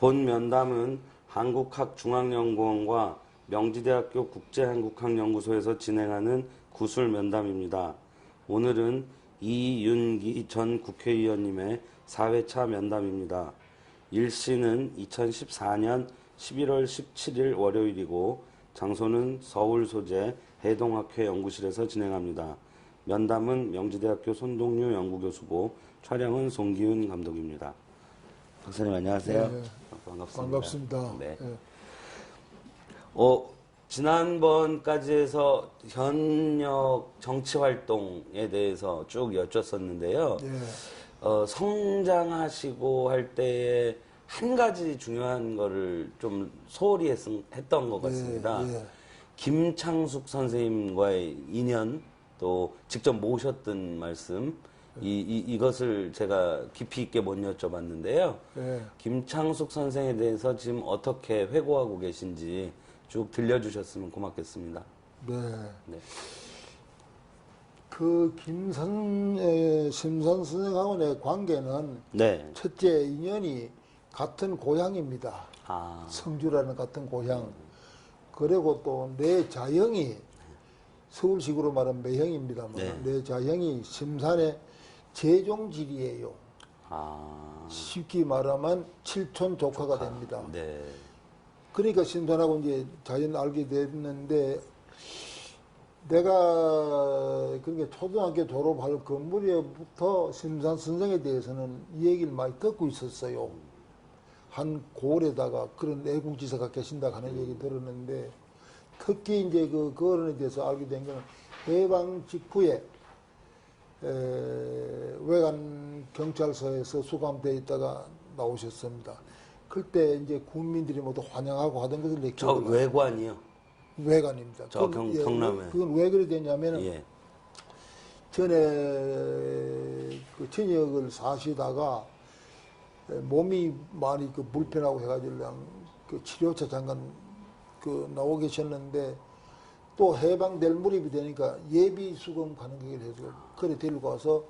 본 면담은 한국학중앙연구원과 명지대학교 국제한국학연구소에서 진행하는 구술 면담입니다. 오늘은 이윤기 전 국회의원님의 4회차 면담입니다. 일시는 2014년 11월 17일 월요일이고 장소는 서울 소재 해동학회 연구실에서 진행합니다. 면담은 명지대학교 손동유 연구교수고 촬영은 송기훈 감독입니다. 박사님 안녕하세요. 네, 반갑습니다. 반갑습니다. 네. 네. 지난번까지 해서 현역 정치활동에 대해서 쭉 여쭸었는데요. 네. 성장하시고 할 때에 한 가지 중요한 거를 좀 소홀히 했던 것 같습니다. 네. 김창숙 선생님과의 인연, 또 직접 모셨던 말씀, 이것을 제가 깊이 있게 못 여쭤봤는데요. 네. 김창숙 선생에 대해서 지금 어떻게 회고하고 계신지 쭉 들려주셨으면 고맙겠습니다. 네. 네. 그 심선 선생하고의 관계는 네. 첫째 인연이 같은 고향입니다. 아. 성주라는 같은 고향. 그리고 또 내 자형이 서울식으로 말하면 매형입니다만 네. 내 자형이 심산의 재종질이에요. 아. 쉽게 말하면 칠촌 조카가 됩니다. 네. 그러니까 심산하고 이제 자연 알게 됐는데 내가 그러니까 초등학교 졸업할 그 무렵부터 심산 선생에 대해서는 이 얘기를 많이 듣고 있었어요. 한 고을에다가 그런 애국지사가 계신다 하는 얘기 들었는데 특히 이제 그 어른에 대해서 알게 된 거는 해방 직후에 외관 경찰서에서 수감되어 있다가 나오셨습니다. 그때 이제 국민들이 모두 환영하고 하던 것을 내 저 기억을 외관이요? 외관입니다. 저 경남에. 그건 왜 그래 되냐면은 예. 전에 그 전역을 사시다가 몸이 많이 그 불편하고 해가지고 그냥 그 치료차 잠깐 그 나오 계셨는데 또 해방될 무렵이 되니까 예비 수금 가는 길을 해서 그래 데리고 와서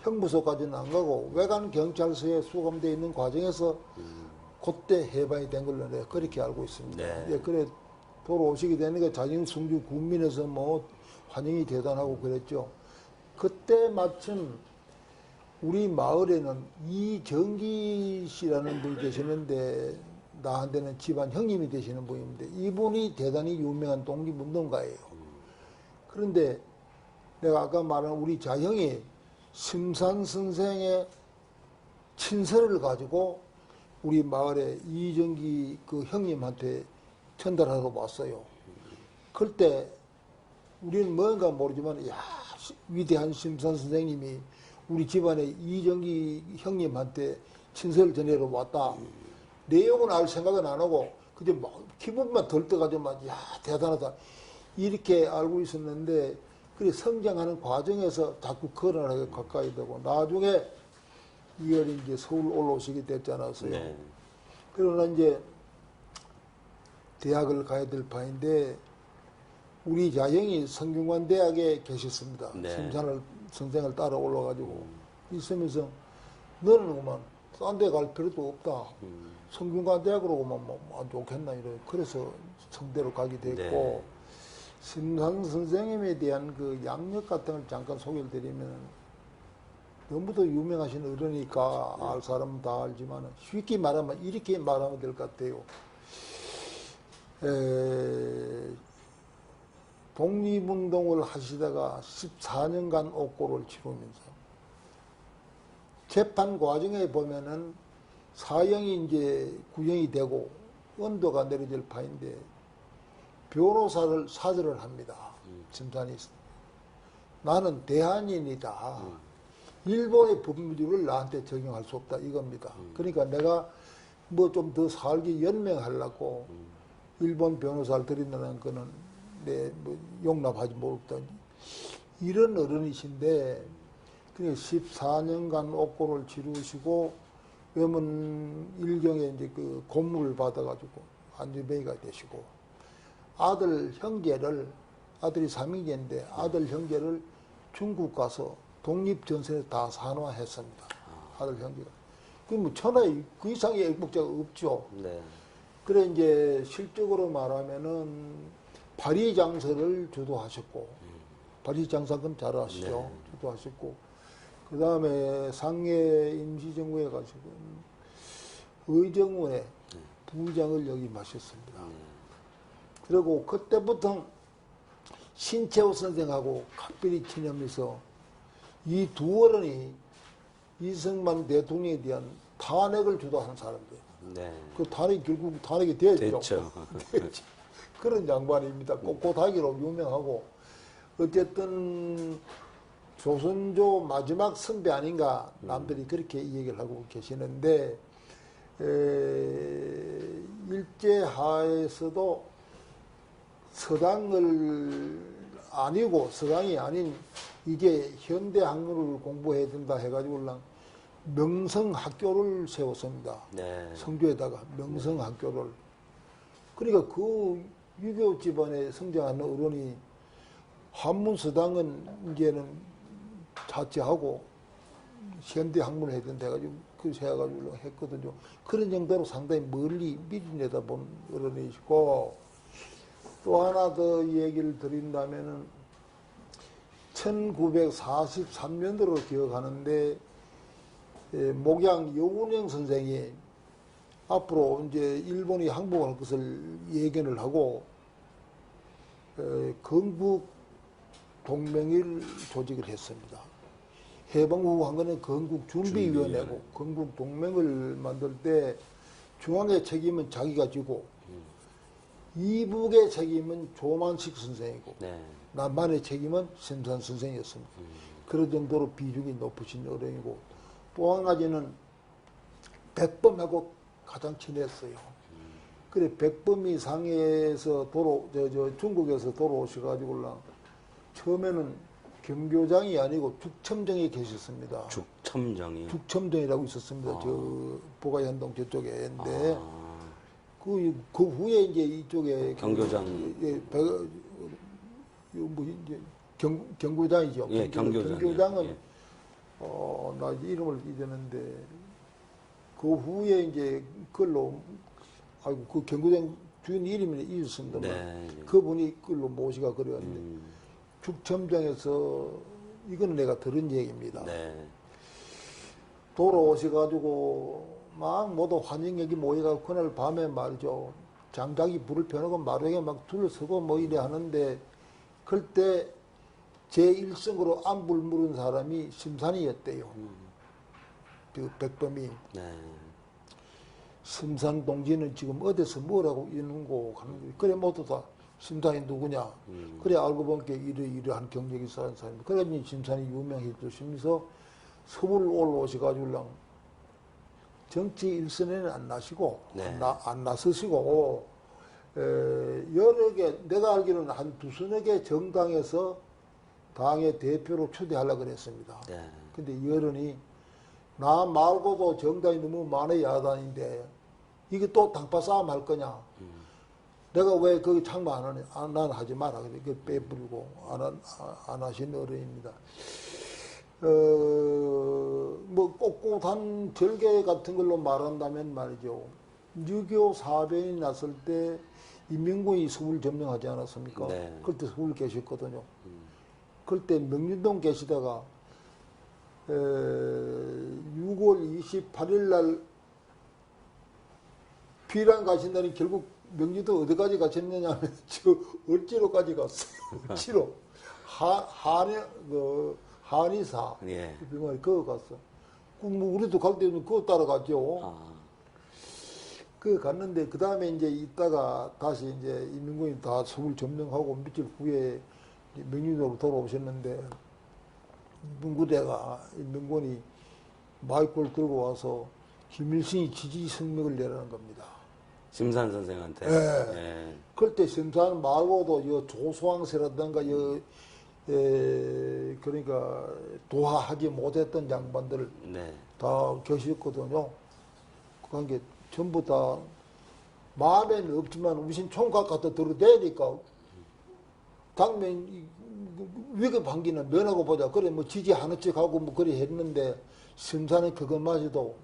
형무소까지는 안 가고 외관 경찰서에 수감되어 있는 과정에서 그때 해방이 된 걸로 내가 그렇게 알고 있습니다. 네. 예, 그래 돌아오시게 되니까 자진 성주 군민에서 뭐 환영이 대단하고 그랬죠. 그때 마침 우리 마을에는 이정기 씨라는 분이 계시는데 나한테는 집안 형님이 되시는 분인데 이분이 대단히 유명한 독립운동가예요. 그런데 내가 아까 말한 우리 자형이 심산 선생의 친서를 가지고 우리 마을에 이정기 그 형님한테 전달하러 왔어요. 그때 우리는 뭔가 모르지만 야 위대한 심산 선생님이 우리 집안에 이정기 형님한테 친서를 전해러 왔다. 내용은 알 생각은 안 하고 그저 막 기분만 들떠가지고 막 야 대단하다 이렇게 알고 있었는데 그래 성장하는 과정에서 자꾸 거론하게 가까이 되고 나중에 이월이 이제 서울 올라오시게 됐지 않았어요. 네. 그러나 이제 대학을 가야 될 판인데 우리 자형이 성균관 대학에 계셨습니다. 네. 심산을 선생을 따라 올라가지고 있으면서 너는 그만 딴 데 갈 필요도 없다. 성균관 대학으로 오면 뭐 안 좋겠나 이래. 그래서 성대로 가게 됐고 네. 심산 선생님에 대한 그 양력 같은 걸 잠깐 소개를 드리면 너무도 유명하신 어른이니까 알 사람은 다 알지만 쉽게 말하면 이렇게 말하면 될 것 같아요. 독립운동을 하시다가 14년간 옥고를 치르면서 재판 과정에 보면은 사형이 이제 구형이 되고 언도가 내려질 판인데 변호사를 사절을 합니다. 심산이 나는 대한인이다. 일본의 법률을 나한테 적용할 수 없다 이겁니다. 그러니까 내가 뭐 좀 더 살기 연명하려고 일본 변호사를 들인다는 거는 뭐 용납하지 못했다. 이런 어른이신데 그러니까 14년간 옥고를 치르시고 왜냐면 일경에 이제 그 고문을 받아가지고 안전뱅이가 되시고 아들 형제를 아들이 삼형제인데 아들 형제를 중국 가서 독립전선에 다 산화했습니다. 아들 형제가. 뭐 천하에 그 이상의 애국자가 없죠. 네. 그래 이제 실적으로 말하면은 파리장사를 주도하셨고, 파리장사금 잘 아시죠? 네. 주도하셨고, 그 다음에 상해 임시정부에 가시고 의정원에 부장을 역임하셨습니다. 그리고 그때부터 신채호 선생하고 각별히 친하면서 이 두 어른이 이승만 대통령에 대한 탄핵을 주도하는 사람들. 네. 그 탄핵 결국 탄핵이 됐죠. 됐죠. 됐죠. 그런 양반입니다. 꼿꼿하기로 유명하고 어쨌든 조선조 마지막 선배 아닌가 남들이 그렇게 얘기를 하고 계시는데 일제하에서도 서당을 아니고 서당이 아닌 이제 현대 학문을 공부해야 된다 해가지고 명성학교를 세웠습니다. 네. 성주에다가 명성학교를. 그러니까 그 유교 집안에 성장하는 어른이 한문서당은 이제는 자체하고 현대 학문을 해야 된다 해가지고 그 세워가지고 했거든요. 그런 정도로 상당히 멀리 미리 내다본 어른이시고 또 하나 더 얘기를 드린다면은 1943년도로 기억하는데 목양 여운영 선생이 앞으로 이제 일본이 항복할 것을 예견을 하고 건국 동맹을 조직을 했습니다. 해방 후 한 거는 건국 준비위원회고 건국 동맹을 만들 때 중앙의 책임은 자기가 지고 이북의 책임은 조만식 선생이고 네. 남한의 책임은 심산 선생이었습니다. 그런 정도로 비중이 높으신 어른이고 또 한 가지는 백범하고 가장 친했어요. 그래 백범이 상해에서 중국에서 돌아오셔가지고 처음에는 경교장이 아니고 죽첨정에 계셨습니다. 죽첨정이라고 있었습니다. 저 보가현동 저쪽에인데 그 후에 이제 이쪽에 경교장 이제 경교장이죠. 예, 경교장은 예. 나 이름을 잊었는데 그 후에 이제 그걸로 그 경교장 주인 이름이 잊었습니다만 네. 그분이 그걸로 모시가 그래왔는데 죽첨장에서 이거는 내가 들은 얘기입니다. 네. 돌아오셔가지고 막 모두 환영객이 모여가지고 그날 밤에 말이죠. 장작이 불을 펴놓고 마루에 막 둘러서고 뭐 이래 하는데 그때 제1성으로 안부를 물은 사람이 심산이었대요. 그 백범이. 네. 심산 동지는 지금 어디서 뭐라고 이러는고 하는 거예요. 그래 모두 다 심산이 누구냐. 그래 알고 보니까 이러한 경력이 쌓은 사람입니다. 그래 심산이 유명해지시면서 서울 올라오셔가지고 정치 일선에는 안 나시고 네. 안 나서시고 여러 개 내가 알기로는 한 두서너 개 정당에서 당의 대표로 초대하려고 그랬습니다. 네. 근데 여론이 나 말고도 정당이 너무 많은 야당인데 이게 또 당파 싸움 할 거냐. 내가 왜 거기 참가 안 하냐. 난 하지 마라. 그래 빼버리고 안 하신 어른입니다. 뭐 꼿꼿한 절개 같은 걸로 말한다면 말이죠. 6.25 사변이 났을 때 인민군이 서울 점령하지 않았습니까? 네. 그때 서울 계셨거든요. 그때 명륜동 계시다가 6월 28일 날 피란 가신다니 결국 명륜동 어디까지 가셨느냐 하면 저 을지로까지 갔어요. 을지로. 한의사. 예. 병원에 그거 갔어. 뭐 우리도 갈 때는 그거 따라갔죠. 그거 갔는데 그 다음에 이제 있다가 다시 이제 인민군이 다 서울 점령하고 며칠 후에 명륜으로 돌아오셨는데 인민군대가 인민군이 마이크를 들고 와서 김일성이 지지 성명을 내라는 겁니다. 심산 선생한테. 예. 예. 그때 심산 말고도 여 조소왕세라든가 그러니까 도하하지 못했던 양반들 네. 다 계셨거든요. 그런 게 전부 다 마음에는 없지만 우선 총각 갖다 들어대니까 당면 위급 한기는 면하고 보자. 그래 뭐 지지 하는 척하고 뭐 그래 했는데 심사는 그것마저도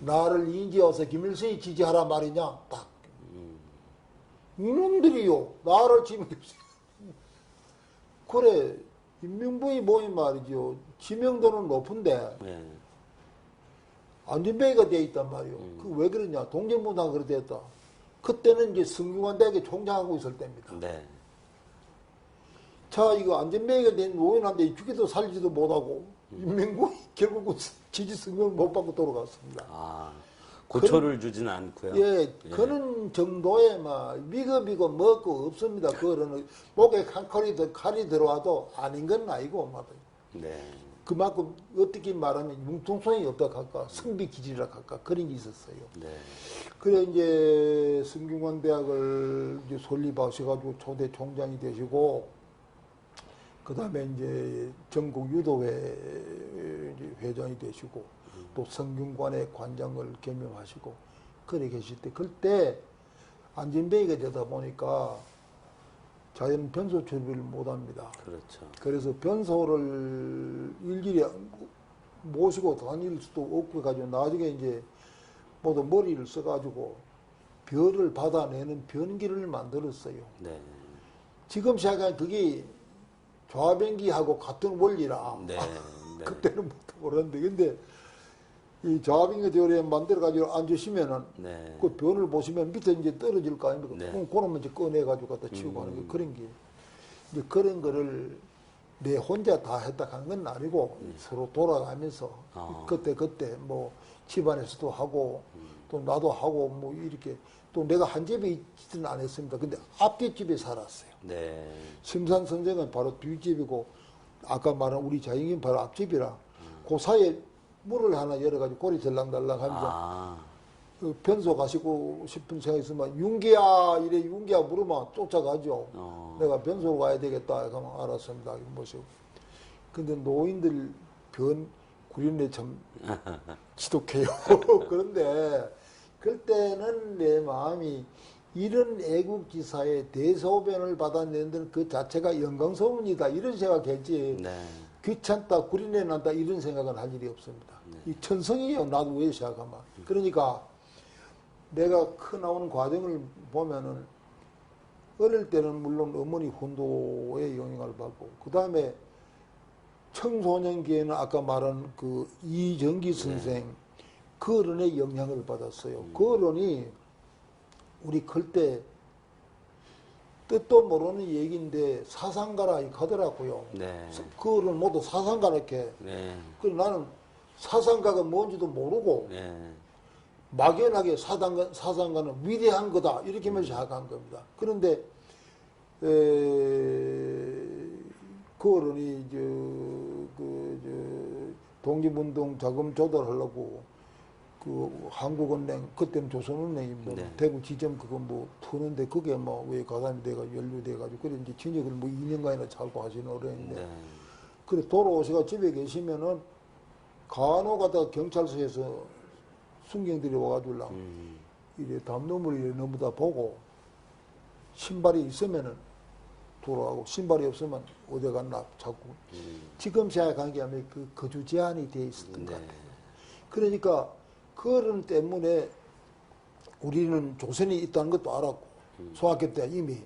나를 인지해서 김일성이 지지하라 말이냐? 딱. 이놈들이요. 나를 지명했어요. 그래. 인명부의 모임 말이죠. 지명도는 높은데 네. 안전뱅이가 돼 있단 말이요. 그 왜 그러냐? 동정부당가 그렇게 됐다. 그때는 이제 성균관 대학에 총장하고 있을 때입니다. 네. 자, 이거 안전뱅이가 된 노인한테 죽이도 살지도 못하고 인명부의 결국은 지지 성명을 못 받고 돌아갔습니다. 아, 고초를 주지는 않고요. 예, 그런 정도의 막 미급이고 먹고 없습니다. 그거는 목에 칼이 들어와도 아닌 건 아니고 막 네. 그만큼 어떻게 말하면 융통성이 없다 할까 성비 기질이라 할까 그런 게 있었어요. 네. 그래 이제 성균관 대학을 이제 설립하셔가지고 초대 총장이 되시고 그 다음에 이제 전국 유도회 회장이 되시고 또 성균관의 관장을 겸임하시고 그래 계실 때 그때 안전뱅이가 되다 보니까 자연 변소 처리를 못합니다. 그렇죠. 그래서 변소를 일일이 모시고 다닐 수도 없고 가지고 나중에 이제 모두 머리를 써가지고 별을 받아내는 변기를 만들었어요. 네. 지금 생각하면 그게 좌변기하고 같은 원리라. 네. 네. 그때는 못 모르는데 근데 이 좌변기 theory 만들어가지고 앉으시면은 네. 그 변을 보시면 밑에 이제 떨어질 거 아닙니까? 네. 그럼 그러면 이제 꺼내가지고 갖다 치우고 하는 거 그런 게 이제 그런 거를 내 혼자 다 했다 한 건 아니고 서로 돌아가면서 그때 뭐 집안에서도 하고 또 나도 하고 뭐 이렇게 또 내가 한 집에 있지는 않았습니다. 근데 앞뒤 집에 살았어요. 네. 심산 선생은 바로 뒷집이고 아까 말한 우리 자영인 바로 앞집이라 그 사이에 문을 하나 열어가지고 꼬리 들랑달랑 하면서 아. 그 변소 가시고 싶은 생각이 있으면 윤기야 이래 윤기야 물으면 쫓아가죠. 내가 변소로 가야 되겠다 하면 알았습니다. 모시고. 근데 노인들 변 구린내 참 지독해요. 그런데 그때는 내 마음이 이런 애국지사의 대소변을 받아내는 데는 그 자체가 영광소문이다 이런 생각했지. 네. 귀찮다 구린내 난다 이런 생각은 할 일이 없습니다. 이 천성이에요. 나도 왜 생각하면. 그러니까 내가 크 나오는 과정을 보면은 어릴 때는 물론 어머니 훈도의 영향을 받고 그 다음에 청소년기에는 아까 말한 그 이정기 선생 그 어른의 영향을 받았어요. 그 어른이 우리 클 때 뜻도 모르는 얘기인데 사상가라 하더라고요. 네. 그 어른 모두 사상가라 이렇게. 네. 그래서 나는 사상가가 뭔지도 모르고 네. 막연하게 사상가는 위대한 거다 이렇게만 생각한 겁니다. 그런데 그 어른이 독립운동 자금 조달하려고 그 한국은행 그때는 조선은행입니다. 네. 대구 지점 그거 뭐 푸는데 그게 뭐 왜 가담이 돼가 연루돼가지고 그래 이제 진역을 뭐 2년간이나 살고 하시는 어른인데 네. 그래 돌아오시가 집에 계시면은 간혹 가다가 경찰서에서 순경들이 와가지고 이래 담너물이 너무 다 보고 신발이 있으면은 돌아가고 신발이 없으면 어디 갔나 자꾸 지금 생각한 게 아니라 그 거주 제한이 돼 있었던 것 네. 같아요. 그러니까 그 어른 때문에 우리는 조선이 있다는 것도 알았고 소학교 때 이미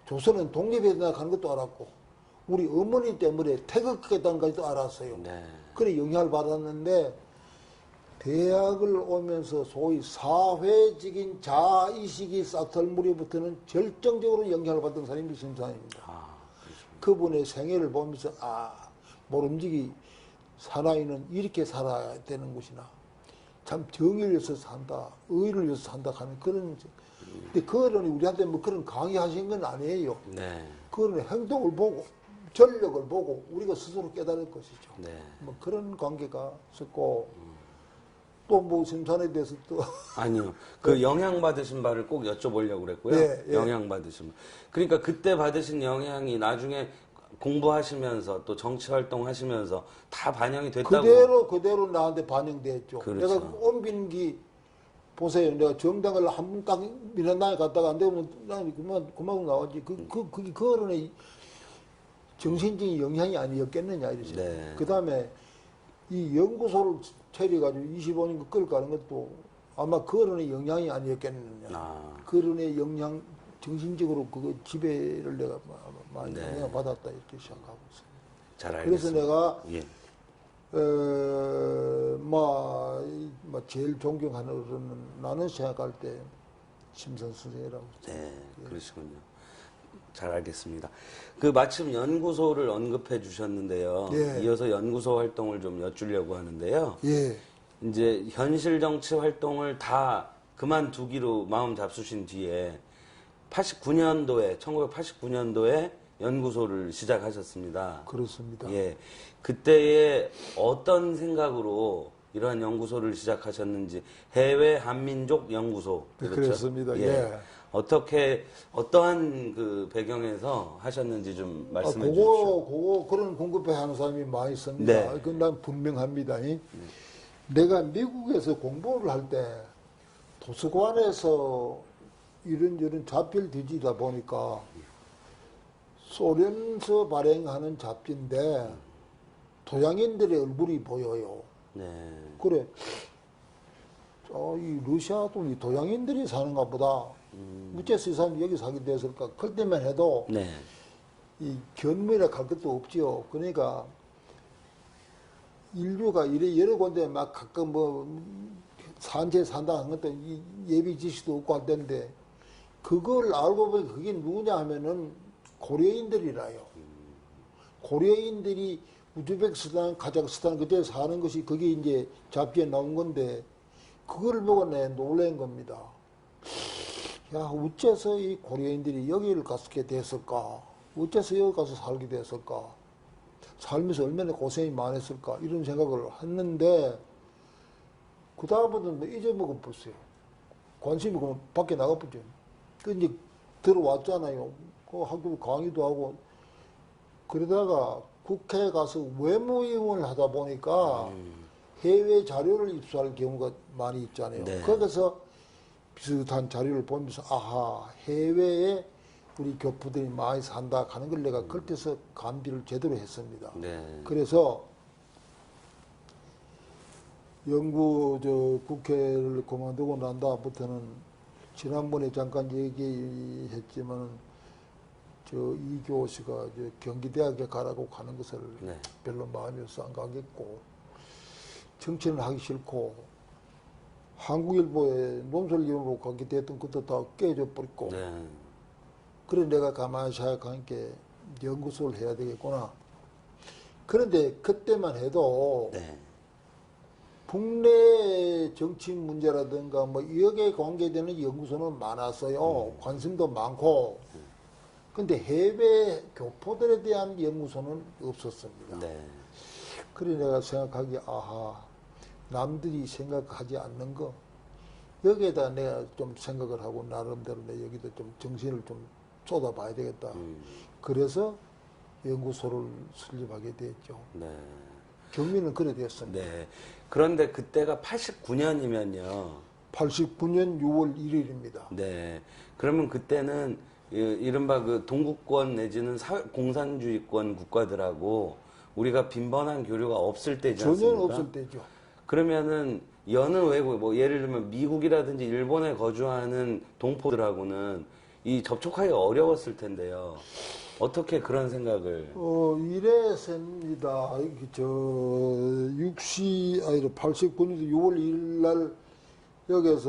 조선은 독립해야 하는 것도 알았고 우리 어머니 때문에 태극하겠다는 것도 알았어요. 네. 그래 영향을 받았는데 대학을 오면서 소위 사회적인 자아의식이 싹틀 무렵부터는 결정적으로 영향을 받은 사람이 심사입니다. 아, 그분의 생애를 보면서 모름지기 사나이는 이렇게 살아야 되는 것이나 참 정의를 위해서 산다, 의를 위해서 산다 하는 그런 근데 그 어른이 우리한테 뭐 그런 강의하신 건 아니에요. 네. 그 어른의 행동을 보고 전력을 보고 우리가 스스로 깨달을 것이죠. 네. 뭐 그런 관계가 있었고 또 뭐 심산에 대해서 또 아니요. 그 영향 받으신 바를 꼭 여쭤보려고 그랬고요. 예, 예. 영향 받으신 바. 그러니까 그때 받으신 영향이 나중에 공부하시면서 또 정치 활동하시면서 다 반영이 됐다고. 그대로 나한테 반영됐죠. 그렇죠. 내가 옮긴기 보세요. 내가 정당을 한 번 딱 민한당에 갔다가 안 되면 난 그만 나왔지. 그 어른의 정신적인 영향이 아니었겠느냐 이러죠. 네. 그 다음에 이 연구소를 차려가지고 25년 끌고 가는 것도 아마 거론의 영향이 아니었겠느냐. 거론의 영향, 정신적으로 그거 지배를 내가 많이 네. 영향을 받았다 이렇게 생각하고 있습니다. 잘 그래서 알겠습니다. 내가 예. 제일 존경하는 어른은 나는 생각할 때 심선 선생이라고. 네, 그러시군요. 잘 알겠습니다. 그 마침 연구소를 언급해 주셨는데요. 예. 이어서 연구소 활동을 좀 여쭈려고 하는데요. 예, 이제 현실 정치 활동을 다 그만두기로 마음 잡수신 뒤에 1989년도에 연구소를 시작하셨습니다. 그렇습니다. 예. 그때에 어떤 생각으로 이러한 연구소를 시작하셨는지 해외 한민족 연구소 네, 그렇습니다. 예. 어떠한 그 배경에서 하셨는지 좀 말씀해 주십시오. 그런 공급해 하는 사람이 많이 있습니다. 네. 그건 난 분명합니다. 내가 미국에서 공부를 할 때 도서관에서 이런저런 잡지를 뒤지다 보니까 소련서 발행하는 잡지인데 동양인들의 얼굴이 보여요. 네. 그래. 이 러시아도 이 동양인들이 사는가 보다. 어째서 이 사람이 여기 살게 됐을까? 그럴 때만 해도 네. 이 견문이라 갈 것도 없지요. 그러니까 인류가 이래 여러 군데 막 가끔 산채 산다 하는 것도 예비 지시도 없고 할 텐데 그걸 알고 보니 그게 누구냐 하면은 고려인들이라요. 고려인들이 우즈베키스탄, 카자흐스탄 그때 사는 것이 그게 이제 잡지에 나온 건데 그걸 보고 내가 놀란 겁니다. 야, 어째서 이 고려인들이 여기를 갔게 됐을까? 어째서 여기 가서 살게 됐을까? 살면서 얼마나 고생이 많았을까? 이런 생각을 했는데 그 다음부터는 잊어먹어 봤어요. 관심이 그만 밖에 나가보죠. 그 이제 들어왔잖아요. 그 학교 강의도 하고 그러다가 국회에 가서 외무위원을 하다 보니까 해외 자료를 입수할 경우가 많이 있잖아요. 네. 거기서 비슷한 자료를 보면서 아하 해외에 우리 교포들이 많이 산다 하는 걸 내가 그때서 감지를 제대로 했습니다. 네. 그래서 국회를 그만두고 난 다음부터는 지난번에 잠깐 얘기했지만 이교 씨가 경기대학에 가라고 가는 것을 네. 별로 마음이 없어 안 가겠고 정치는 하기 싫고 한국일보에 논설위원으로 가게 됐던 것도 다 깨져 버렸고 네. 그래 내가 가만히 생각하니까 연구소를 해야 되겠구나. 그런데 그때만 해도 네. 국내 정치 문제라든가 여기에 관계되는 연구소는 많았어요. 관심도 많고. 근데 해외 교포들에 대한 연구소는 없었습니다. 네. 그래 내가 생각하기에 아하 남들이 생각하지 않는 거 여기에다 내가 좀 생각을 하고 나름대로 내 여기도 좀 정신을 좀 쏟아봐야 되겠다. 그래서 연구소를 설립하게 됐죠. 네. 경위는 그래 됐습니다. 네. 그런데 그때가 89년이면요. 89년 6월 1일입니다. 네. 그러면 그때는 이른바 그 동구권 내지는 공산주의권 국가들하고 우리가 빈번한 교류가 없을 때지 않습니까? 전혀 없을 때죠. 그러면은 여느 외국, 예를 들면 미국이라든지 일본에 거주하는 동포들하고는 이 접촉하기가 어려웠을 텐데요. 어떻게 그런 생각을? 이래서입니다. 89년도 6월 1일 날 여기서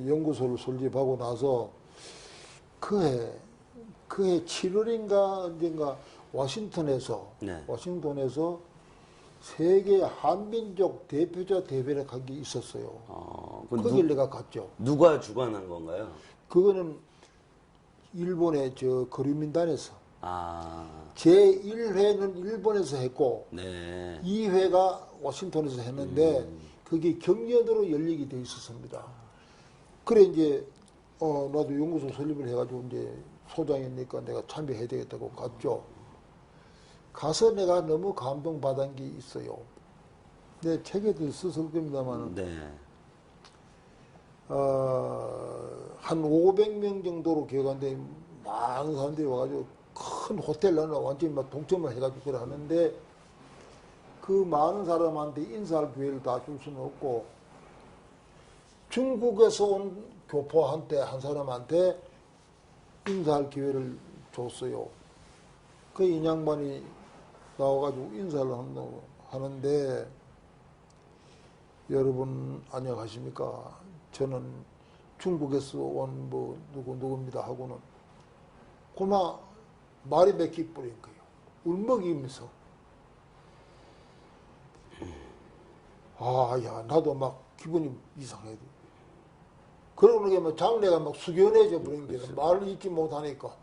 연구소를 설립하고 나서 그해 7월인가 언젠가 워싱턴에서 세계 한민족 대표자 대회를 간 게 있었어요. 거길 내가 갔죠. 누가 주관한 건가요? 그거는 일본의 거류민단에서 아, 제1회는 일본에서 했고 네. 2회가 워싱턴에서 했는데 그게 경연으로 열리게 돼 있었습니다. 그래 이제 나도 연구소 설립을 해가지고 이제 소장이니까 내가 참여해야 되겠다고 갔죠. 가서 내가 너무 감동받은 게 있어요. 내 책에도 썼을 겁니다만 네. 한 500명 정도로 기억하는데 많은 사람들이 와가지고 큰 호텔 하나 완전히 막 동점을 해가지고 그래 하는데 그 많은 사람한테 인사할 기회를 다 줄 수는 없고 중국에서 온 교포한테 한 사람한테 인사할 기회를 줬어요. 그 인양반이 나와가지고 인사를 하는데 여러분 안녕하십니까? 저는 중국에서 온 뭐 누구입니다 하고는 고마 말이 몇 개 뿌린 거예요. 울먹이면서 야 나도 막 기분이 이상해도 그러는 게 막 장래가 막 숙연해져 버린 거예요. 말을 잊지 못하니까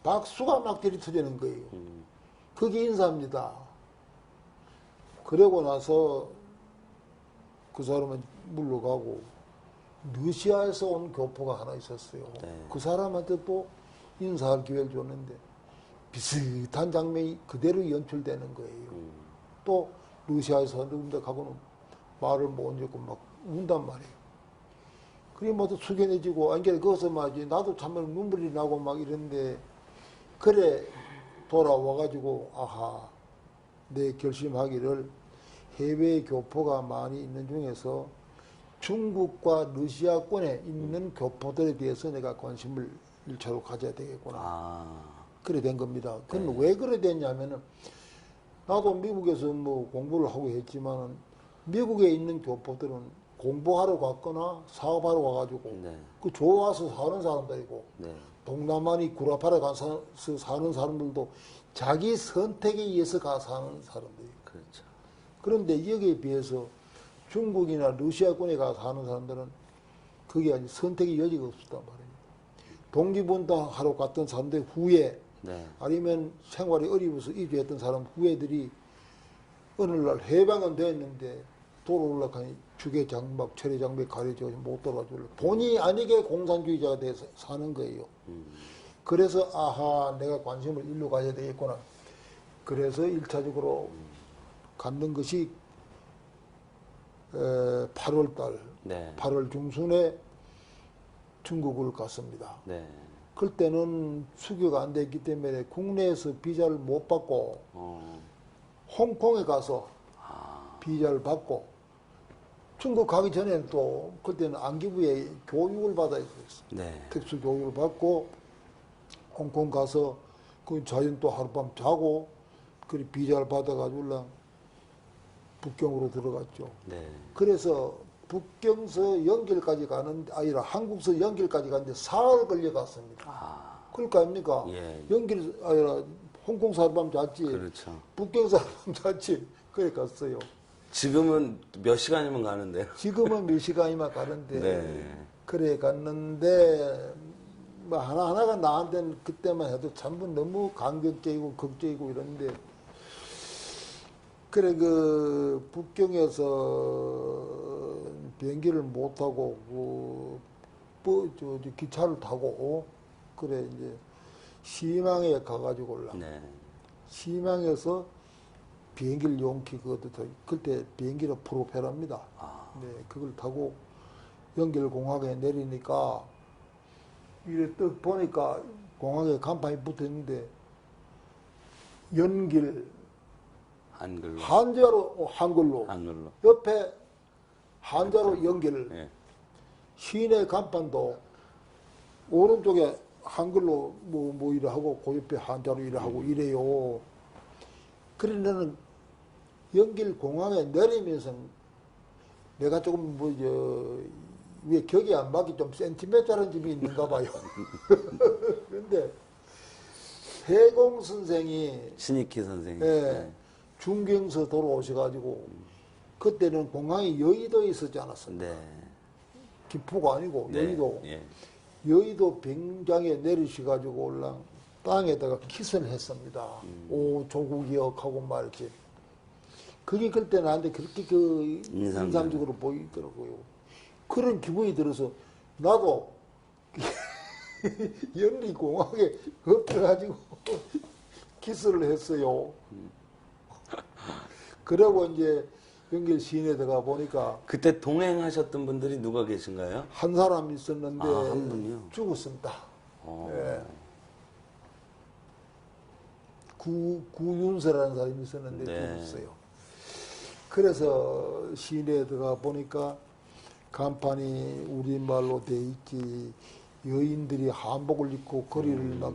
박수가 막 들이터지는 거예요. 그게 인사입니다. 그러고 나서 그 사람은 물러가고 러시아에서 온 교포가 하나 있었어요. 네. 그 사람한테 또 인사할 기회를 줬는데 비슷한 장면이 그대로 연출되는 거예요. 또 러시아에서 누군데 가고는 말을 못 얹고 막 운단 말이에요. 그게 모두 숙연해지고 안결 거기서 말이지 나도 참으로 눈물이 나고 막 이런데 그래 돌아와가지고 아하 내 결심하기를 해외 교포가 많이 있는 중에서 중국과 러시아권에 있는 교포들에 대해서 내가 관심을 1차로 가져야 되겠구나. 그래 된 겁니다. 그건 왜 그래 됐냐면은 나도 미국에서 뭐 공부를 하고 했지만 미국에 있는 교포들은 공부하러 갔거나 사업하러 가가지고 그 좋아서 사는 사람들이고 동남아니 구라파를 가서 사는 사람들도 자기 선택에 의해서 가 사는 사람들이에요. 그렇죠. 그런데 여기에 비해서 중국이나 러시아권에 가서 사는 사람들은 그게 아니 선택의 여지가 없었단 말이에요. 독립운동하러 갔던 사람들 후에 아니면 생활이 어려워서 이주했던 사람 후에들이 어느 날 해방은 됐는데 도로 올라가니 주계 장막, 철의 장벽 가려져 못 돌아줄래. 본의 아니게 공산주의자가 돼서 사는 거예요. 그래서 아하 내가 관심을 일로 가야 되겠구나. 그래서 1차적으로 갖는 것이 8월달, 8월 중순에 중국을 갔습니다. 그때는 수교가 안 됐기 때문에 국내에서 비자를 못 받고 홍콩에 가서 비자를 받고 중국 가기 전에는 또 그때는 안기부에 교육을 받아야 됐어요. 특수 교육을 받고 홍콩 가서 그 자연 또 하룻밤 자고 그 비자를 받아가지고 북경으로 들어갔죠. 그래서 북경서 연결까지 가는 아니라 한국서 연결까지 가는데 사흘 걸려갔습니다. 그럴 거 아닙니까? 연결 아니라 홍콩 하룻밤 잤지. 그렇죠. 북경서 하룻밤 잤지. 그래 갔어요. 지금은 몇 시간이면 가는데요? 지금은 몇 시간이면 가는데 그래 갔는데 뭐 하나하나가 나한테는 그때만 해도 전부 너무 감격적이고 극적이고 이런데 그래 그 북경에서 비행기를 못 타고 기차를 타고 그래 이제 시망에 가가지고 올라 시망에서 비행기를 용기 그것도 그때 비행기로 프로펠러입니다. 그걸 타고 연결공항에 내리니까 이래 떡 보니까 공항에 간판이 붙어 있는데 연길 한글로 한글로 옆에 한자로 연결 시내 간판도 오른쪽에 한글로 뭐 이래 하고 그 옆에 한자로 이래 하고 이래요. 그러면은 연길 공항에 내리면서 내가 조금 위에 격이 안 맞기 좀 센티미터라는 점이 있는가 봐요. 그런데 해공 선생이 신익희 선생이 중경서 돌아오셔가지고 그때는 공항이 여의도에 있었지 않았습니까? 김포가 아니고 여의도. 여의도 병장에 내리셔가지고 올라 땅에다가 키스를 했습니다. 오 조국이역 하고 말이지. 그게 그때 나한테 그렇게 그 인상적으로 보이더라고요. 그런 기분이 들어서 나도 연리공항에 엎드려가지고 키스를 했어요. 그러고 이제 연길 시인에 들어가 보니까 그때 동행하셨던 분들이 누가 계신가요? 한 사람 있었는데 한 분이요? 죽었습니다. 구윤서라는 사람이 있었는데 죽었어요. 그래서 시내에 들어가 보니까 간판이 우리말로 돼 있지, 여인들이 한복을 입고 거리를 막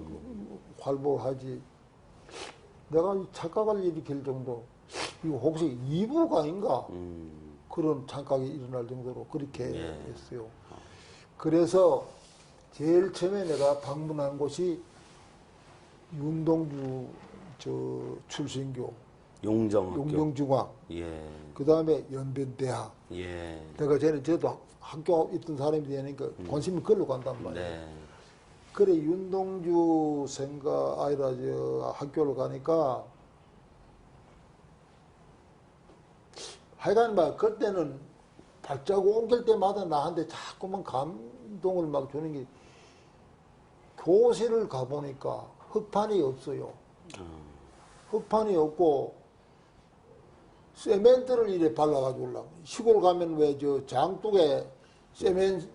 활보하지. 내가 착각을 일으킬 정도, 이거 혹시 이부가 아닌가? 그런 착각이 일어날 정도로 그렇게 했어요. 그래서 제일 처음에 내가 방문한 곳이 윤동주 출신교 용정중앙, 예. 그 다음에 연변대학. 예. 내가 전에 저도 학교 있던 사람이 되니까 관심이 걸로 간단 말이에요. 네. 그래 윤동주 학교를 가니까 하여간 막 그때는 발자국 옮길 때마다 나한테 자꾸만 감동을 막 주는 게, 교실을 가보니까 흙판이 없어요. 흙판이 없고 세멘트를 이래 발라가지고 올라가. 시골 가면 왜 저 장독에 세멘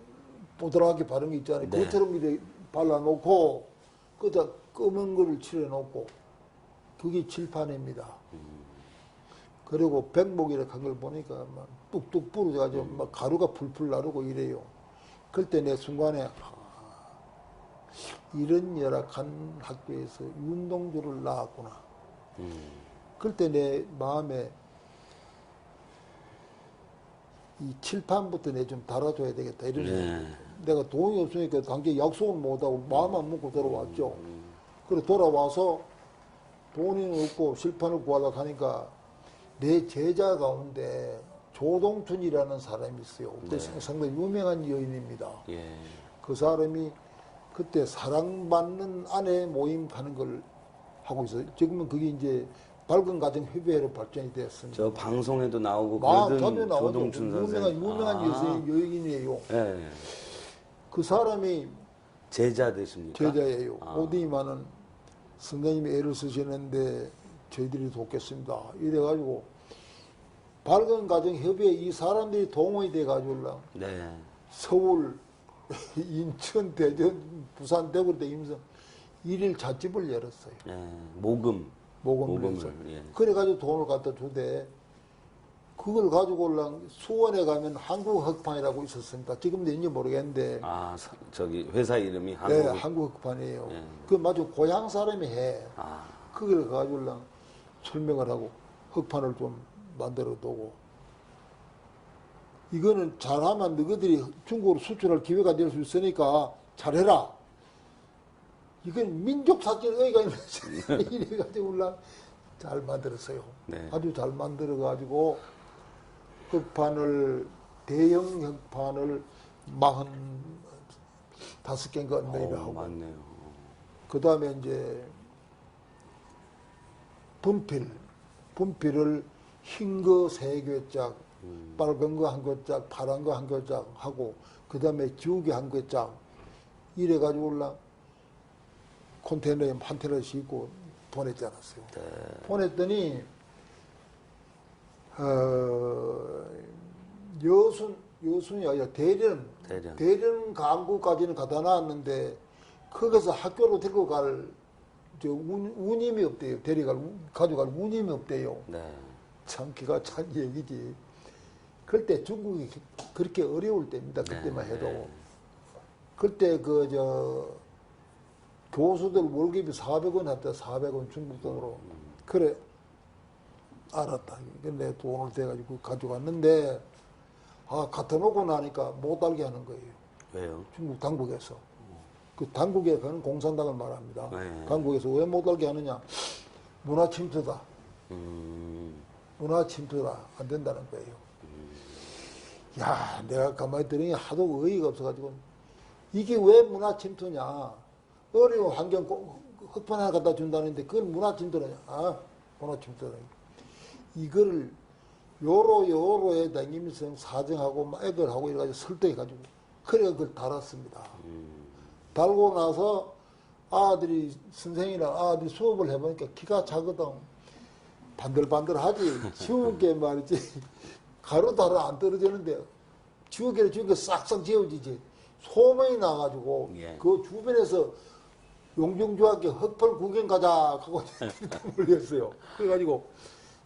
보드라하게 바른 게 있잖아요. 네. 그것처럼 이래 발라놓고 그다 검은 거를 칠해놓고, 그게 칠판입니다. 그리고 백목이라 한 걸 보니까 막 뚝뚝 부러져가지고 막 가루가 풀풀 나르고 이래요. 그때 내 순간에 이런 열악한 학교에서 윤동주를 낳았구나. 그때 내 마음에 이 칠판부터 내 좀 달아줘야 되겠다 이런 생각. 내가 돈이 없으니까 당장 약속을 못하고 마음만 먹고 돌아왔죠. 그래 돌아와서 돈이 없고 칠판을 구하려고 하니까 내 제자 가운데 조동춘이라는 사람이 있어요. 그 상당히 유명한 여인입니다. 예. 그 사람이 그때 사랑받는 아내 모임 하는 걸 하고 있어요. 지금은 그게 이제 밝은 가정 협의회로 발전이 됐습니다. 저 방송에도 나오고 자주 그러던 나오죠. 조동춘 선생. 유명한 여인이에요. 예. 그 사람이 제자 되십니까? 제자예요. 어디만은 선생님이 애를 쓰시는데 저희들이 돕겠습니다. 이래가지고 밝은 가정 협의회 이 사람들이 동원이 돼가지고 네. 서울, 인천, 대전, 부산, 대구 때 임성 일일 찻집을 열었어요. 예. 모금을. 모금을 해서. 예. 그래가지고 돈을 갖다 주대. 그걸 가지고 수원에 가면 한국흑판이라고 있었습니다. 지금도 있는지 모르겠는데. 아, 저기 회사 이름이 한국. 네, 한국흑판이에요. 예. 그 마치 고향 사람이 해. 아, 그걸 가지고 설명을 하고 흑판을 좀 만들어 두고, 이거는 잘하면 너희들이 중국으로 수출할 기회가 될 수 있으니까 잘해라. 이건 민족사진 의의가 있는 이래가지고 잘 만들었어요. 네. 아주 잘 만들어가지고 흑판을, 대형 흑판을 45개인가 내려 하고, 맞네요. 그 다음에 이제 분필을 흰 거 3개짝, 빨간 거 1개짝, 파란 거 1개짝 하고, 그 다음에 지우개 1개짝, 이래가지고 컨테이너에 한 테러 싣고 보냈지 않았어요. 네. 보냈더니, 여순이 아니라 대련 강구까지는 가다 놨는데, 거기서 학교로 데리고 갈 운임이 없대요. 가져갈 운임이 없대요. 네. 참 기가 찬 얘기지. 그때 중국이 그렇게 어려울 때입니다. 그때만 해도. 네. 그때 교수들 월급이 400원 했다. 400원 중국 돈으로. 그래, 알았다. 근데 돈을 대가지고 가져갔는데, 갖다 놓고 나니까 못 알게 하는 거예요. 왜요? 중국 당국에서. 그 당국에 가는 공산당을 말합니다. 네. 당국에서 왜 못 알게 하느냐? 문화 침투다. 문화 침투라 안 된다는 거예요. 야, 내가 가만히 들으니 하도 어이가 없어가지고, 이게 왜 문화 침투냐? 어려운 환경 흑판 하나 갖다 준다는데 그건 문화 침투라냐? 문화 침투라. 이거를 요로에 다니면서 사정하고 막 애들 하고 이래가지고 설득해가지고, 그래 그걸 달았습니다. 달고 나서 선생이랑 아들이 수업을 해보니까 키가 작거든. 반들반들하지. 쉬운 게 말이지. 가루도 하나 안 떨어지는데, 지우개를 싹싹 지워지지. 소문이 나가지고, 예. 그 주변에서 용중중학교 흑펄 구경 가자 하고 몰렸어요. 그래가지고,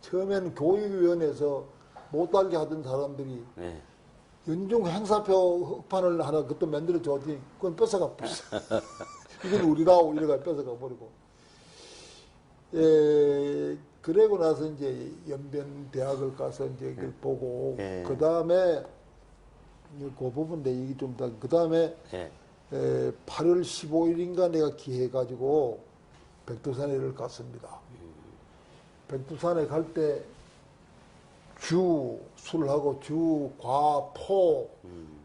처음에는 교육위원회에서 못 달게 하던 사람들이 네. 연중 행사표 흑판을 하나 그것도 만들어 줬더니 그건 뺏어가 버렸어. 이건 우리라고 이래가 뺏어가 버리고. 그러고 나서 이제 연변대학을 가서 이제 그걸 보고 예. 그 다음에 그 부분인데 이게 좀 더 그 다음에 예. 8월 15일인가 내가 기해가지고 백두산에를 갔습니다. 백두산에 갈 때 주 술하고 주, 과, 포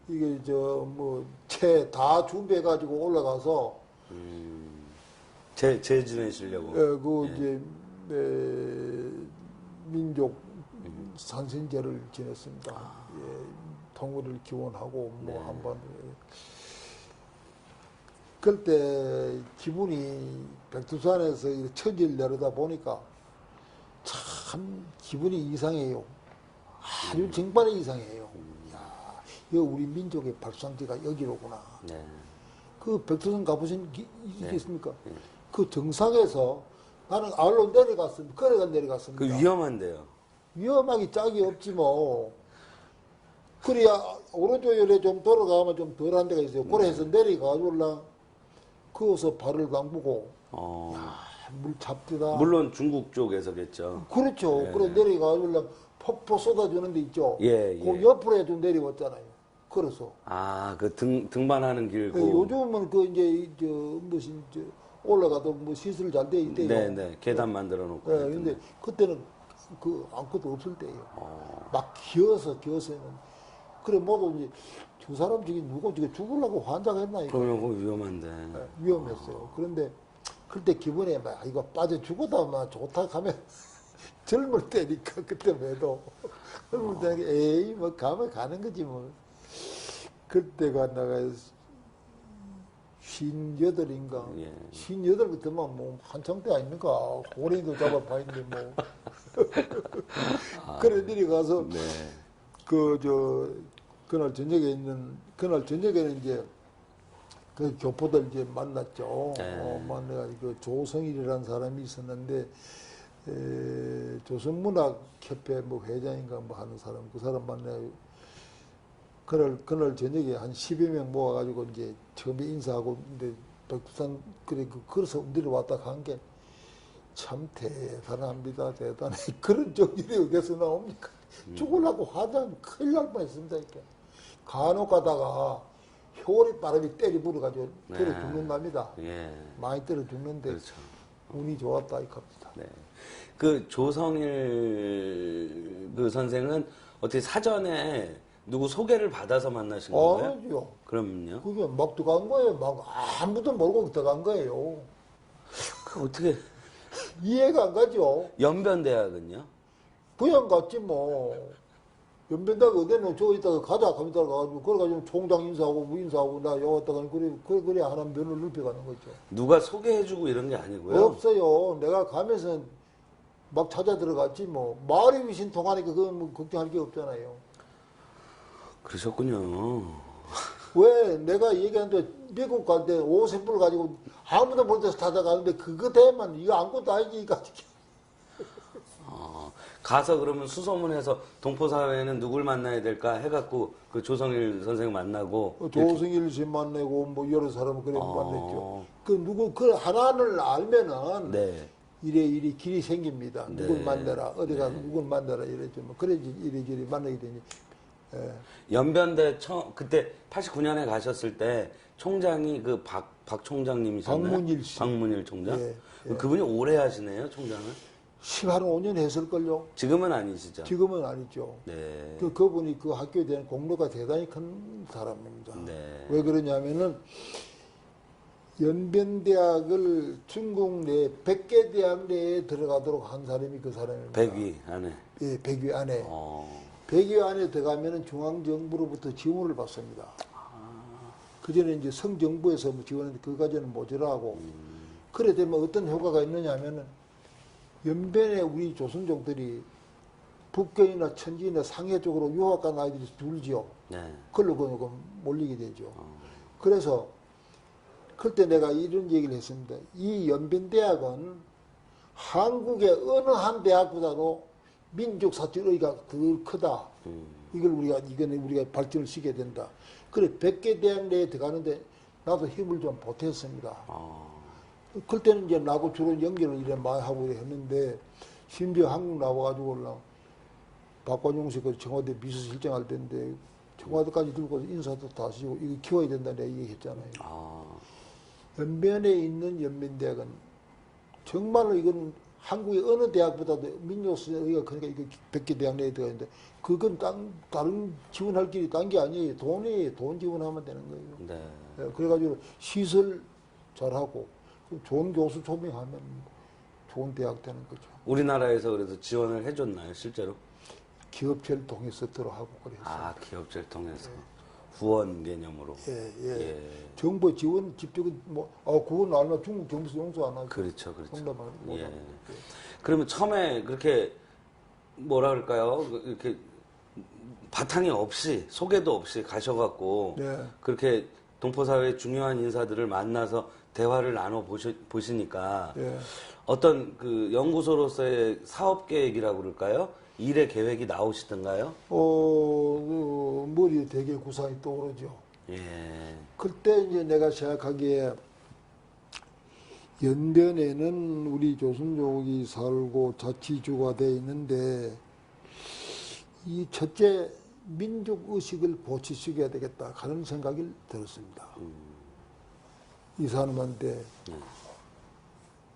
이게 저 뭐 채 다 준비해가지고 올라가서 제 지내시려고. 이제 민족 산신제를 지냈습니다. 통일을 기원하고 뭐 한번 그때 기분이 백두산에서 천지를 내려다 보니까 참 기분이 이상해요. 아주 정말에 이상해요. 야, 이거 우리 민족의 발상지가 여기로구나. 네. 그 백두산 가보신 있겠습니까? 그 정상에서 나는 알로 내려갔습니다. 걸어가 내려갔습니다. 그 위험한데요. 위험하기 짝이 없지 뭐. 그래야 오른쪽 열에 좀 돌아가면 좀 덜한 데가 있어요. 그래서 내려가지고 거기서 발을 담그고 물 잡디다. 물론 중국 쪽에서겠죠. 그렇죠. 예. 그래 내려가지고 폭포 쏟아주는 데 있죠. 예, 그 예. 옆으로 좀 내려왔잖아요. 걸어서. 그 등반하는 길. 요즘은 그 이제 무슨 올라가도 뭐 시설 잘 돼 있대요. 네네. 계단 만들어 놓고. 근데 그때는 그 아무것도 없을 때예요. 막 기어서 그래 모두 이제 두 사람 중에 누구 죽으려고 환장했나 이거. 그러면 그거 위험한데. 위험했어요. 그런데 그때 기분에 막 이거 빠져 죽어도 막 좋다 하면 젊을 때니까 그때 왜도 젊을 때니까 에이 뭐 가면 가는 거지 뭐. 그때가 내가 58인가? 예. 58 그때만 뭐 한창 때 아닙니까? 고래도 잡아봐있는데 뭐. 그래 내려가서 네. 그날 저녁에는 이제 그 교포들 이제 만났죠. 네. 만나가 그 조성일이라는 사람이 있었는데 조선문학협회 뭐 회장인가 뭐 하는 사람 그 사람 만나요. 그날 저녁에 한 10여 명 모아가지고 이제 처음에 인사하고 근데 백두산 걸어서 내려왔다 간 게 참 대단합니다. 대단해. 그런 정신이 어디서 나옵니까? 죽으려고 하자면 큰일 날 뻔했습니다. 이렇게. 간혹 가다가 효리 바람이 때리 불어가지고 네. 때려 죽는답니다. 예. 많이 때려 죽는데 그렇죠. 운이 좋았다 이겁니다. 네. 그 조성일 그 선생은 어떻게 사전에 누구 소개를 받아서 만나신 건가요? 아니죠. 그럼요. 그게 막 들어간 거예요. 막 아무도 모르고 들어간 거예요. 그 어떻게 이해가 안 가죠. 연변대학은요? 그냥 갔지 뭐. 연변대학 어디는 저 있다가 가자 하면 따라가가지고 그래가지고 총장 인사하고 무인사하고 나 여기 왔다가 그래 하나 면을 넓혀가는 거죠. 누가 소개해주고 이런 게 아니고요. 없어요. 내가 가면서 막 찾아 들어갔지 뭐. 마을이 위신 통하니까 그건 뭐 걱정할 게 없잖아요. 그러셨군요. 왜 내가 얘기하는데 미국 갈 때 5샘플 가지고 아무도 못 데서 찾아가는데 그거 되면 이거 아무것도 아니지 가지고. 가서 그러면 수소문해서 동포사회는 누굴 만나야 될까 해갖고 그 조성일 선생 만나고 조승일 씨 만나고 뭐 여러 사람을 그래 만났죠. 그 하나를 알면은 네. 이래 길이 생깁니다. 네. 누굴 만나라 어디 가서 누굴 만나라 이랬죠. 뭐 그래야지 이래저래 만나게 되니. 예. 연변대 그때 89년에 가셨을 때 총장이 그 박 총장님이셨나요? 박문일 씨. 박문일 총장? 예, 그분이 오래 하시네요, 총장은? 15년 했을걸요. 지금은 아니시죠? 지금은 아니죠. 네. 그분이 그 학교에 대한 공로가 대단히 큰 사람입니다. 네. 왜 그러냐면은 연변대학을 중국 내 100개 대학 내에 들어가도록 한 사람이 그 사람입니다. 100위 안에. 예, 100위 안에. 어. 100위 안에 들어가면은 중앙정부로부터 지원을 받습니다. 그 전에 이제 성정부에서 뭐 지원했는데 그까지는 모자라고. 그래 되면 어떤 효과가 있느냐 하면은 연변에 우리 조선족들이 북경이나 천지나 상해 쪽으로 유학 간 아이들이 줄지요. 네. 그걸로 그 몰리게 되죠. 그래서 그때 내가 이런 얘기를 했습니다. 이 연변대학은 한국의 어느 한 대학보다도 민족 사적 의의가 더 크다. 이걸 이거는 우리가 발전을 시켜야 된다. 그래, 100개 대학 내에 들어가는데 나도 힘을 좀 보탰습니다. 그때는 이제 나하고 주로 연결을 이래 많이 하고 이래 했는데, 심지어 한국 나와가지고 박관용 씨 그 청와대 비서실장 할 때인데, 청와대까지 들고 인사도 다 하시고, 이거 키워야 된다 내가 얘기했잖아요. 연변에 있는 연변대학은 정말로 이건 한국의 어느 대학보다도 민족의가 그러니까 이거 100개 대학 내에 들어가는데, 그건 다른 지원할 길이 딴 게 아니에요. 돈 지원하면 되는 거예요. 네. 예, 그래가지고 시설 잘하고 좋은 교수 초빙하면 좋은 대학 되는 거죠. 우리나라에서 그래서 지원을 해줬나요, 실제로? 기업체를 통해서 들어하고 그래서. 아, 기업체를 통해서. 후원 개념으로. 예. 정부 지원 집중은 그건 얼마 중국 정부에서 용서 안 하죠. 그렇죠. 공감하는 예. 거죠. 그러면 처음에 그렇게 뭐라 그럴까요? 이렇게 바탕이 없이 소개도 없이 가셔갖고 네. 그렇게 동포사회의 중요한 인사들을 만나서 대화를 나눠 보시니까 예. 어떤 그 연구소로서의 사업 계획이라고 그럴까요? 일의 계획이 나오시던가요? 머리에 되게 구상이 떠오르죠. 예. 그때 이제 내가 생각하기에 연변에는 우리 조선족이 살고 자치주가 돼 있는데 이 첫째 민족의식을 고취시켜야 되겠다 하는 생각이 들었습니다. 이 사람한테.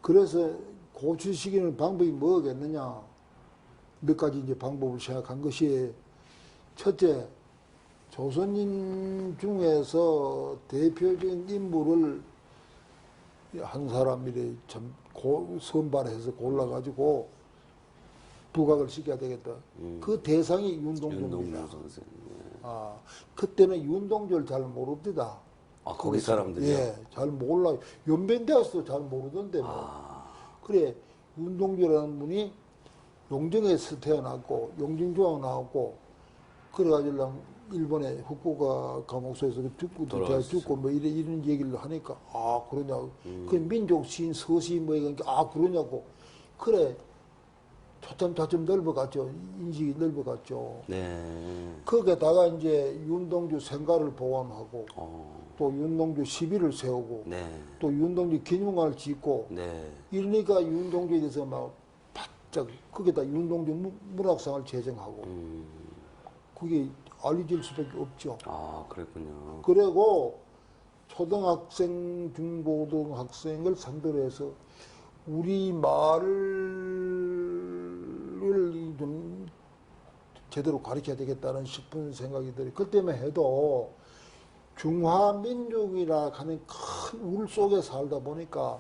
그래서 고취시키는 방법이 뭐겠느냐. 몇 가지 이제 방법을 생각한 것이 첫째, 조선인 중에서 대표적인 인물을 한 사람이 선발해서 골라가지고 부각을 시켜야 되겠다. 그 대상이 윤동주입니다. 윤동주 선생. 그때는 윤동주를 잘 모릅니다. 거기 사람들이요? 예, 잘 몰라요. 연변대학도 잘 모르던데 그래, 윤동주라는 분이 용정에서 태어났고 용정중학 나왔고 그래가지고 일본의 후쿠오카 감옥소에서 죽고 뭐 이런 얘기를 하니까 그러냐고. 그 민족 시인 서시 뭐 이러니까 그러냐고. 그래, 차츰 넓어갔죠. 인식이 넓어갔죠. 네. 거기에다가 이제 윤동주 생가를 보완하고 또 윤동주 시비를 세우고 네. 또 윤동주 기념관을 짓고 네. 이러니까 윤동주에 대해서 막 바짝 거기다 윤동주 문학상을 제정하고 그게 알려질 수밖에 없죠. 그랬군요. 그리고 초등학생, 중고등학생을 상대로 해서 우리 말을 좀 제대로 가르쳐야 되겠다는 싶은 생각이 들어요. 그때만 해도 중화민족이라 하는 큰 울 속에 살다 보니까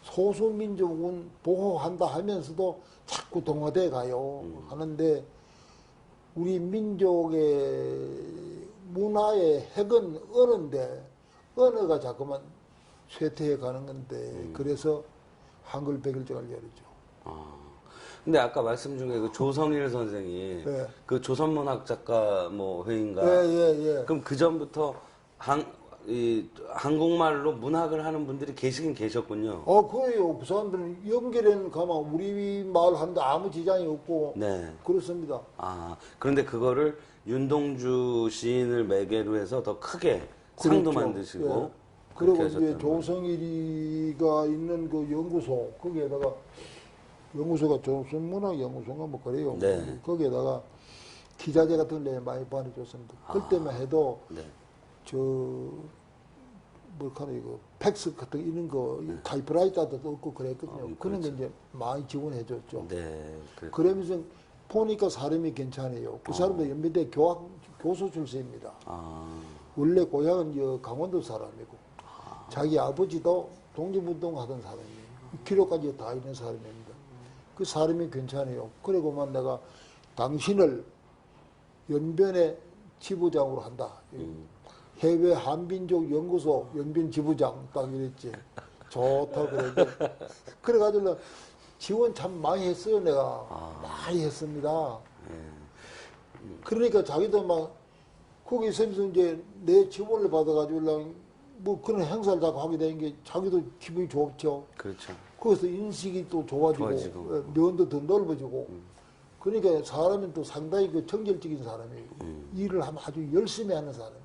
소수민족은 보호한다 하면서도 자꾸 동화돼 가요. 하는데 우리 민족의 문화의 핵은 언어인데 언어가 자꾸만 쇠퇴해 가는 건데 그래서 한글 백일장을 열었죠. 근데 아까 말씀 중에 그 조성일 선생이 네. 그 조선문학 작가 회인가? 예. 그럼 그 전부터 한국말로 문학을 하는 분들이 계시긴 계셨군요. 그래요. 그 사람들은 연결에는 가면 우리 말 하는데 아무 지장이 없고 네. 그렇습니다. 그런데 그거를 윤동주 시인을 매개로 해서 더 크게 상도 그렇죠. 만드시고. 예. 그리고 이제 조성일이가 있는 그 연구소, 거기에다가 연구소가 조선문학연구소인가 뭐 그래요. 네. 거기에다가 기자재 같은 데 많이 보내줬습니다. 그때만 해도 네. 이거 팩스 같은 이런 거 타이프라이터도 없고 그랬거든요. 그런 거 그렇죠. 이제 많이 지원해줬죠. 네. 그러면서 보니까 사람이 괜찮아요. 그 사람도 연변대 교수 출신입니다. 원래 고향은 강원도 사람이고 자기 아버지도 독립운동 하던 사람이에요. 기록까지 다 있는 사람입니다. 그 사람이 괜찮아요. 그리고만 내가 당신을 연변의 지부장으로 한다. 해외 한민족 연구소 연변 지부장 딱 이랬지. 좋다 그러는데 그래가지고 지원 참 많이 했어요. 내가 많이 했습니다. 그러니까 자기도 막 거기 있으면서 이제 내 지원을 받아가지고 뭐 그런 행사를 자꾸 하게 되는 게 자기도 기분이 좋죠. 그렇죠. 거기서 인식이 또 좋아지고 면도 더 넓어지고 그러니까 사람은 또 상당히 그 정열적인 사람이에요. 일을 하면 아주 열심히 하는 사람이에요.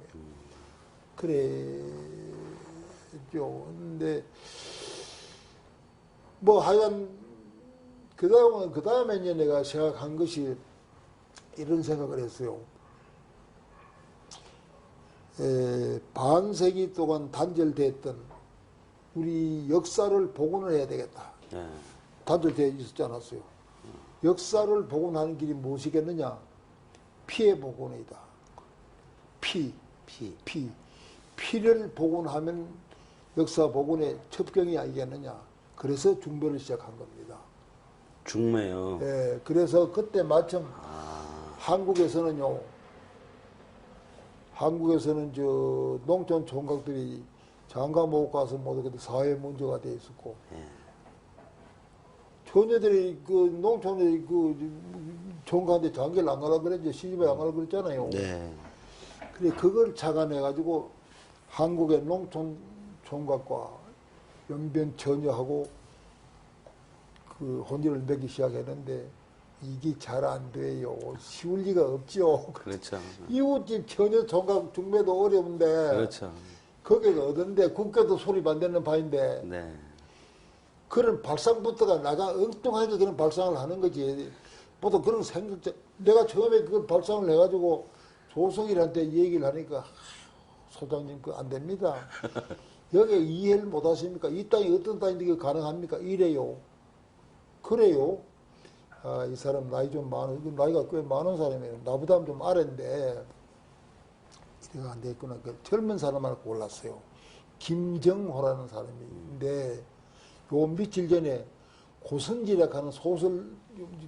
그랬죠. 근데 뭐 하여간 그 다음에 이제 내가 생각한 것이 이런 생각을 했어요. 반세기 동안 단절됐던 우리 역사를 복원을 해야 되겠다. 네. 단절되어 있었지 않았어요. 역사를 복원하는 길이 무엇이겠느냐? 피의 복원이다. 피를 복원하면 역사 복원의 첩경이 아니겠느냐? 그래서 중매를 시작한 겁니다. 중매요. 예, 그래서 그때 마침 한국에서는 저 농촌 총각들이 장가 못 가서 모두 그때 사회 문제가 돼 있었고, 처녀들이 그 농촌에 그 총각한테 장가를 안 가라 그랬죠. 시집에 안 가라 그랬잖아요. 네. 그래 그걸 착안해가지고 한국의 농촌 총각과 연변 처녀하고 그 혼인을 맺기 시작했는데 이게 잘 안 돼요. 쉬울 리가 없죠. 그렇죠. 이웃집 처녀 총각 중매도 어려운데 그렇죠. 거기가 어딘데 국가도 소리 안 듣는 바인데 네. 그런 발상부터가 나가 엉뚱하게 그런 발상을 하는 거지. 보통 그런 생각, 내가 처음에 그걸 발상을 해가지고 조성일한테 얘기를 하니까 소장님 그거 안 됩니다. 여기 이해를 못 하십니까? 이 땅이 어떤 땅인데 그게 가능합니까? 이래요. 그래요. 아, 이 사람 나이 좀 많은, 나이가 꽤 많은 사람이에요. 나보다 좀 아래인데 이래가 안 됐구나. 그 젊은 사람 하나 골랐어요. 김정호라는 사람인데 요 며칠 전에 고선지라고 하는 소설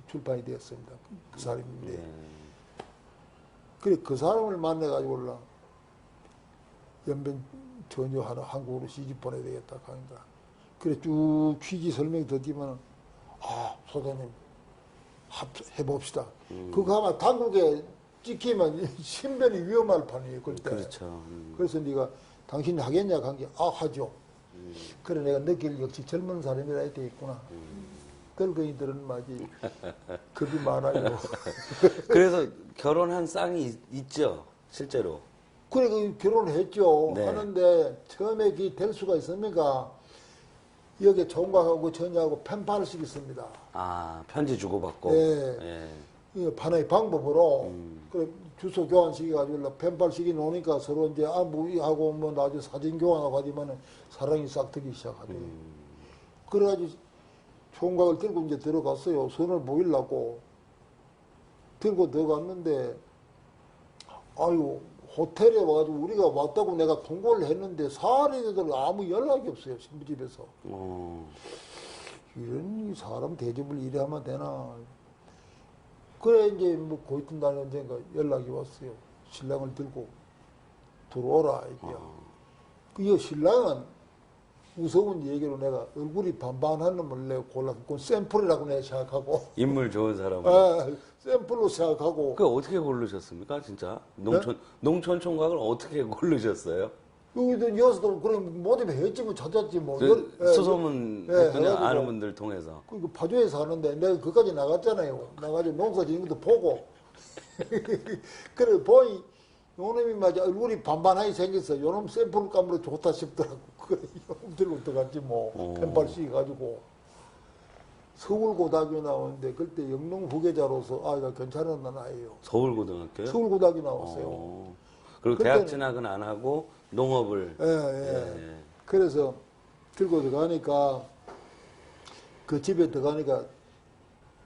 출판이 되었습니다. 그 사람인데. 그래, 그 사람을 만나가지고 올라 연변 전혀 하나 한국으로 시집 보내야 되겠다 하니까. 그래, 쭉 취지 설명 듣기만, 소장님, 해봅시다. 그거 아마 당국에 찍히면 신변이 위험할 판이에요, 그때. 그렇죠. 그래서 네가 당신이 하겠냐? 한 게, 하죠. 그래, 내가 느낄 역시 젊은 사람이라 돼 있구나. 늙은이들은 말이지, 겁이 많아요. 그래서 결혼한 쌍이 있죠, 실제로. 그래, 그 결혼했죠. 네. 하는데, 처음에 그게 될 수가 있습니까? 여기 총각하고 전혀하고 펜팔씩 있습니다. 아, 편지 주고받고. 네. 예. 이 하나의 방법으로, 그래, 주소 교환식이 가지고 펜팔식이 노니까 서로 이제 하고 뭐 나중에 사진 교환하고 하지만은 사랑이 싹 트기 시작하대. 그래가지고 총각을 들고 이제 들어갔어요. 손을 보이려고. 들고 들어갔는데, 아유, 호텔에 와가지고 우리가 왔다고 내가 통보를 했는데 사리들 아무 연락이 없어요. 신부집에서. 이런 사람 대접을 이래 하면 되나. 그래 이제 뭐 고있던 날에 언젠가 연락이 왔어요. 신랑을 들고 들어오라 이게요. 그 신랑은 무서운 얘기로 내가 얼굴이 반반한 놈을 내가 골랐고 그건 샘플이라고 내가 생각하고 인물 좋은 사람을. 샘플로 생각하고 그 어떻게 고르셨습니까, 진짜? 농촌 총각을 어떻게 고르셨어요? 여기도 여서도 그럼 모델 했지 뭐 찾았지 뭐 수소문 했더니 아는 분들 통해서. 그 파주에 사는데 내가 그까지 나갔잖아요. 나가지고 농사 짓는 것도 보고 그래 보니 요놈이 맞아 얼굴이 반반하게 생겼어. 요놈 샘플 감으로 좋다 싶더라고. 그래 요놈 들고 들어갔지 뭐 펜팔 씌가지고 서울고등학교 나오는데 그때 영농 후계자로서 아이가 괜찮은 아이예요. 서울고등학교요? 서울고등학교 나왔어요. 그리고 그때는- 대학 진학은 안 하고 농업을. 예. 그래서 들고 들어가니까 그 집에 들어가니까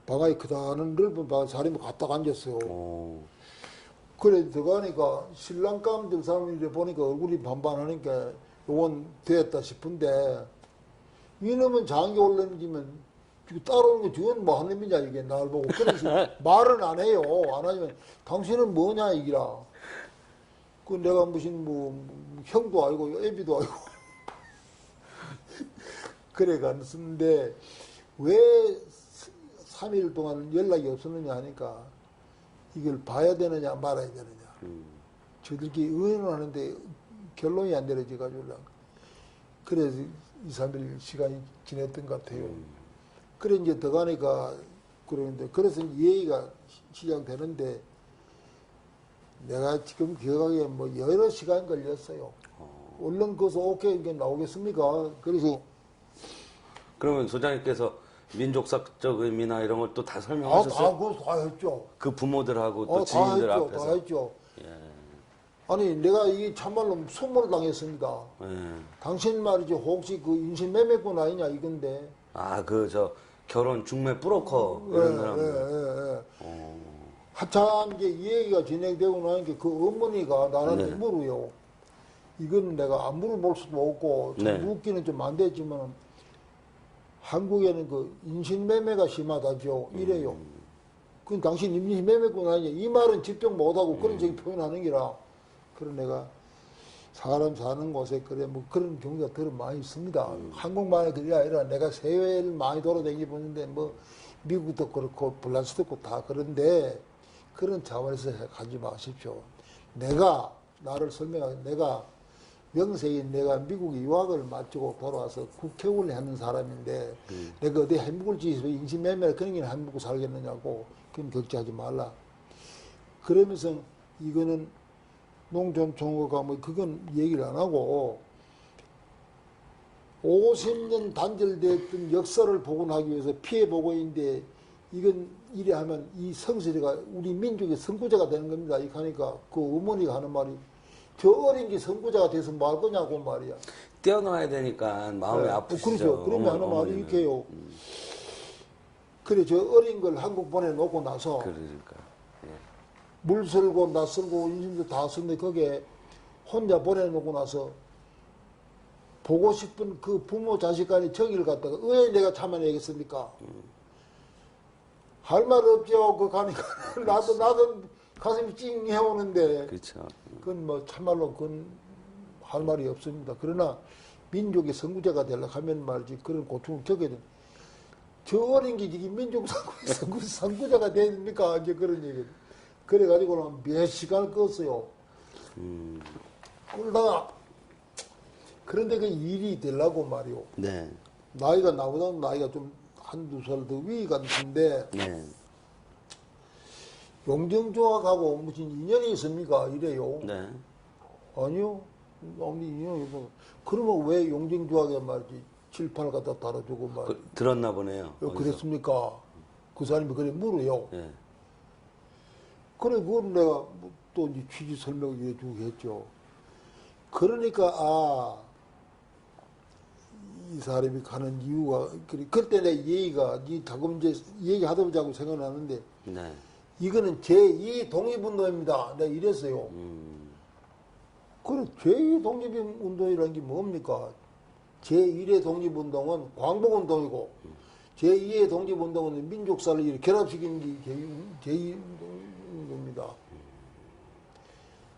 방이 크다는 넓은 방 사람이 갖다 앉았어요. 그래 들어가니까 신랑 감들 사람들이 보니까 얼굴이 반반하니까 요건 됐다 싶은데 이놈은 장기 올라지면 따라오는 거 저건 뭐 하는 놈이냐 이게 날 보고 그래서 말은 안 해요. 안 하면 당신은 뭐냐 이기라. 그 내가 무슨 뭐 형도 알고 애비도 알고 그래 갔는데 왜 3일 동안 연락이 없었느냐 하니까 이걸 봐야 되느냐 말아야 되느냐. 저들끼리 의논 하는데 결론이 안 내려져 가지고 그래서 2, 3일 시간이 지냈던 것 같아요. 그래 이제 더 가니까 그러는데, 그래서 이 얘기가 시작되는데, 내가 지금 기억하기에 뭐 여러 시간 걸렸어요. 얼른 거기서 오케이 이게 나오겠습니까? 그래서 그러면 소장님께서 민족사적 의미나 이런 걸 또 다 다 설명하셨어요? 그거 다 했죠. 그 부모들하고 또 다 지인들 했죠. 앞에서. 다 했죠. 예. 아니 내가 이게 참말로 수모를 당했습니다. 예. 당신 말이지 혹시 그 인신매매꾼 아니냐 이건데. 아, 그 저 결혼 중매 브로커 예, 이런 예, 사람들. 예. 한참 이제 이 얘기가 진행되고 나니까 그 어머니가 나한테 네. 물어요. 이건 내가 안 물어볼 수도 없고 참 네. 묻기는 좀 안 되지만 한국에는 그 인신매매가 심하다죠. 이래요. 그건 당신 인신매매꾼 아니냐. 이 말은 집중 못하고 그런 식의 표현하는 기라. 그런 내가 사람 사는 곳에 그래 뭐 그런 경우가 더 많이 있습니다. 한국만의 그게 아니라 내가 세계를 많이 돌아다니 보는데 뭐 미국도 그렇고 블라스도 그렇고 다 그런데 그런 차원에서 가지 마십시오. 내가 나를 설명하기 내가 명세인 내가 미국 유학을 마치고 돌아와서 국회의원을 하는 사람인데 내가 어디 해묵을 지어서 인신매매를 그런 게 해묵고 살겠느냐고 그건 걱정하지 말라. 그러면서 이거는 농촌총회가 뭐 그건 얘기를 안 하고 50년 단절됐던 역사를 복원하기 위해서 피해보고 있는데 이건 이래 하면 이 성실이가 우리 민족의 선구자가 되는 겁니다. 이렇게 하니까 그 어머니가 하는 말이 저 어린 게 선구자가 돼서 뭐 할 거냐고 말이야. 떼어놔야 되니까 마음이 네. 아프시죠. 그렇죠. 그러면 하는 말이 어머니는. 이렇게 해요. 그래 저 어린 걸 한국 보내놓고 나서 그러니까. 예. 물 쓸고 나 쓸고 인심도 다 쓰는데 거기에 혼자 보내놓고 나서 보고 싶은 그 부모 자식 간의 정의를 갖다가 왜 내가 참아내겠습니까? 할 말 없죠. 그 가니까 나도 가슴이 찡해오는데 그렇죠. 그건 뭐 참말로 그건 할 말이 없습니다. 그러나 민족의 선구자가 되려고 하면 말이지 그런 고통을 겪어야 돼. 저 어린 게 이게 민족 선구자가 됩니까? 이제 그런 얘기. 그래가지고는 몇 시간을 껐어요. 끌다가 그런데 그 일이 되려고 말이요. 네. 나이가 나보다 나이가 좀 한두 살 더 위 같은데 네. 용정조합하고 무슨 인연이 있습니까? 이래요. 네. 아니요. 아무 인연이 없고. 그러면 왜 용정조합에 말이지 칠판을 갖다 달아주고 말. 들었나 보네요. 그랬습니까? 그 사람이 그래 물어요. 예. 그래 그건 내가 또 이제 취지 설명을 해주고 했죠. 그러니까 이 사람이 가는 이유가 그때 내 얘기가 자꾸 이제 얘기하다 보자고 생각나는데 네. 이거는 제2 독립운동입니다. 내가 이랬어요. 그래 제2 독립운동이라는 게 뭡니까? 제1의 독립운동은 광복운동이고 제2의 독립운동은 민족사를 이렇게 결합시키는 게 제2운동입니다.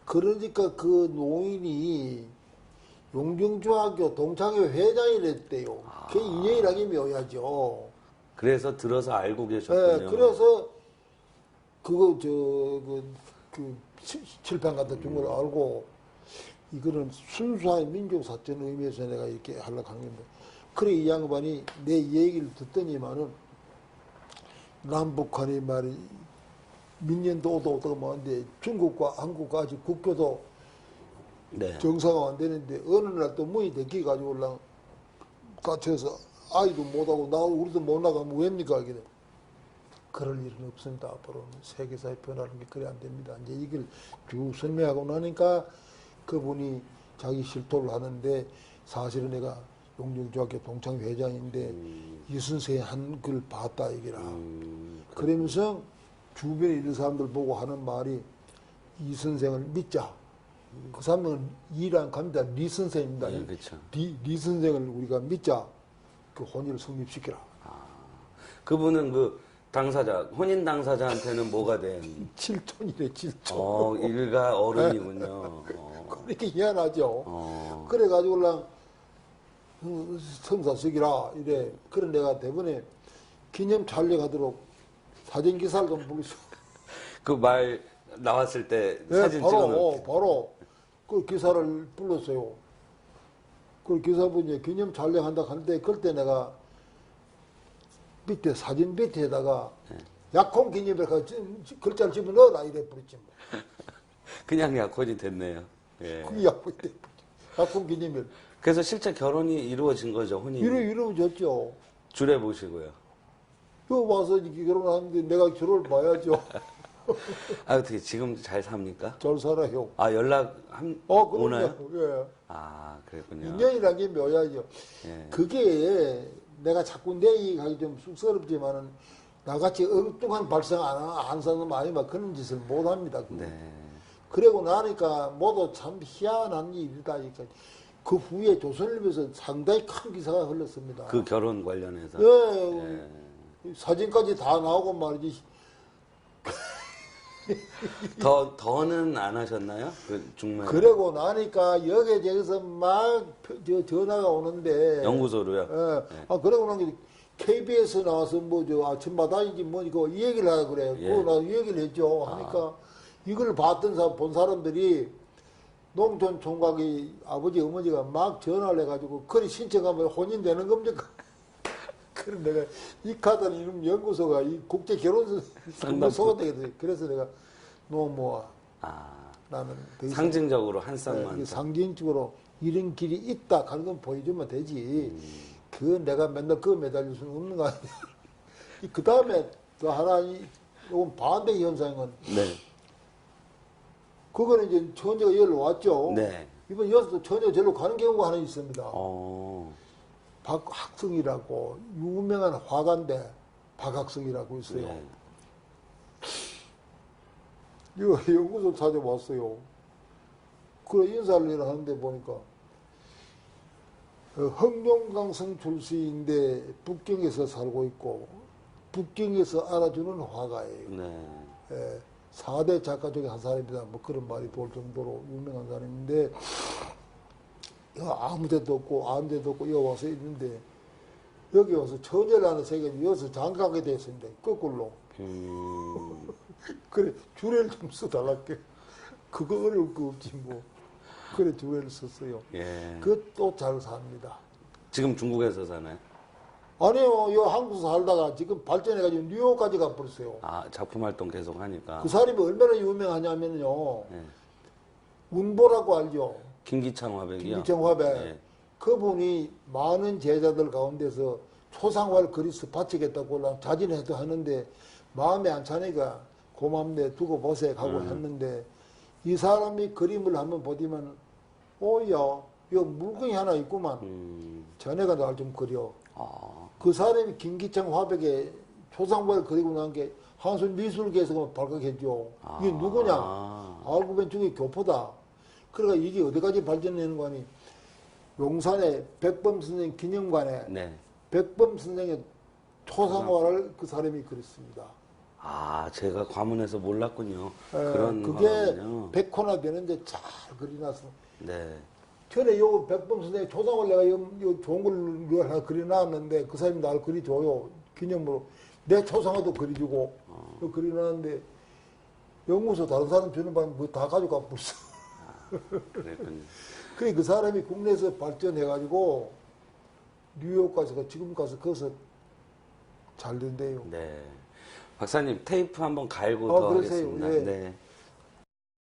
그러니까 그 노인이 용정중학교 동창회 회장이 됐대요. 그게 인연이라는 게 묘하죠. 그래서 들어서 알고 계셨군요. 네, 그래서 그거 칠판 갖다 준 걸 알고 이거는 순수한 민족사전 의미에서 내가 이렇게 하려고 한 건데 그래 이 양반이 내 얘기를 듣더니만은 남북한이 말이 민년도 오고 뭐한데 중국과 한국과 아직 국교도 네. 정상화 안 되는데 어느 날 또 문이 닫혀가지고 올라 갇혀서 아이도 못하고 우리도 못 나가면 왜입니까? 이게 그럴 일은 없습니다. 앞으로는 세계사의 변화라는 게 그래 안 됩니다. 이제 이걸 쭉 설명하고 나니까 그분이 자기 실토를 하는데 사실은 내가 용정중학교 동창회장인데 이 선생이 한 글 봤다 이기라. 그러면서 주변에 있는 사람들 보고 하는 말이 이 선생을 믿자. 그 사람은 이란 갑니다. 리 선생입니다. 네, 그렇죠. 리 선생을 우리가 믿자. 그 혼인을 성립시키라. 그분은 그 당사자, 혼인 당사자한테는 뭐가 된? 7촌이래 7촌. 일가 어른이군요. 그렇게 희한하죠. 그래가지고 성사시키라 이래. 그래 내가 대번에 기념 촬영하도록 사진 기사를 좀 부르시오. 그 말 나왔을 때 네, 사진 바로, 찍어놓은. 바로 그 기사를 불렀어요. 그 기사분이 기념 촬영한다 하는데 그때 내가 밑에 사진 밑에다가 약혼 기념일 글자를 집어넣어라 이래 버렸지 뭐. 그냥 약혼이 됐네요. 예. 그게 약혼 기념일. 그래서 실제 결혼이 이루어진 거죠, 혼인이. 이루어졌죠. 줄에 보시고요. 그 와서 이렇게 결혼하는데 내가 결혼을 봐야죠. 아, 어떻게 지금 잘 삽니까? 잘 살아요. 아, 오나요? 예. 아, 그랬군요. 인연이라는 게 묘야죠. 예. 그게 내가 자꾸 내 얘기하기 좀 쑥스럽지만은 나같이 엉뚱한 발상 안 사는 마음이 막 그런 짓을 못 합니다. 네. 그러고 나니까 모두 참 희한한 일이다. 그 후에 조선일보에서 상당히 큰 기사가 흘렀습니다. 그 결혼 관련해서. 예, 사진까지 다 나오고 말이지. 더는 안 하셨나요? 그 중매. 그러고 나니까 여기저기서 막 전화가 오는데. 연구소로요? 예. 네. 아, 그러고 나니 KBS 나와서 아침마당인지 뭐니까 이 얘기를 하라 그래. 예. 그거 나도 이 얘기를 했죠. 하니까 이걸 본 사람들이 농촌 총각이 아버지 어머니가 막 전화를 해가지고 그리 신청하면 혼인되는 겁니까? 그럼 내가 이 카드는 이름 연구소가 이 국제 결혼소가 되거든. 그래서 내가 노모아 나는 더 이상 상징적으로 한 쌍만. 상징적으로 이런 길이 있다 하는 건 보여주면 되지. 그 내가 맨날 그거 매달릴 수는 없는 거 아니야. 그 다음에 또 하나 이건 반대 현상은 네. 그거는 이제 처녀가 여기로 왔죠. 네. 이번 여기서 처녀가 저리로 가는 경우가 하나 있습니다. 박학성이라고 유명한 화가인데 박학성이라고 있어요. 네. 이거 연구소 찾아왔어요. 그래 인사를 하는데 보니까 흑룡강성 출신인데 북경에서 살고 있고 북경에서 알아주는 화가예요. 네. 예, 4대 작가 중에 한 사람이다. 뭐 그런 말이 돌 정도로 유명한 사람인데 아무 데도 없고 아무 데도 없고 여기 와서 있는데 여기 와서 처녀라는 세계에 여기서 장가게 됐습니다. 거꾸로. 그래 주례를 좀 써달랄게. 그거 어려울 거 없지 뭐. 그래 주례를 썼어요. 예. 그것도 잘 삽니다. 지금 중국에서 사나요? 아니요, 요 한국에서 살다가 지금 발전해가지고 뉴욕까지 가버렸어요. 아, 작품 활동 계속 하니까. 그 사람이 얼마나 유명하냐면요. 네. 운보라고 알죠? 김기창 화백이요? 김기창 화백. 네. 그분이 많은 제자들 가운데서 초상화를 그리스 바치겠다고 자진해도 하는데 마음에 안 차니까 고맙네 두고 보세 하고 했는데 이 사람이 그림을 한번 보디면 오야 여 물건이 하나 있구만. 전에가 날 좀 그려. 그 사람이 김기창 화백의 초상화를 그리고 난 게 한순 미술계에서 발각했죠. 이게 누구냐? 알고 보면 중에 교포다. 그러니까 이게 어디까지 발전되는 거 아니? 용산의 백범 선생 기념관에 네. 백범 선생의 초상화를 그 사람이 그렸습니다. 아, 제가 과문해서 몰랐군요. 예, 그런 그게 거군요. 100호나 되는데 잘 그려놨어. 네. 전에 요 백범 선생의 초상화를 내가 요 좋은 걸 하나 그려놨는데 그 사람이 날 그려줘요. 기념으로. 내 초상화도 그려주고 그려놨는데 연구소 다른 사람 주는 바람에 뭐 다 가져가 버렸어. 그랬군요. 그래 그 사람이 국내에서 발전해가지고 뉴욕 가서 지금 가서 거기서 잘 된대요. 네. 박사님 테이프 한번 갈고 더 그러세요. 하겠습니다. 예. 네.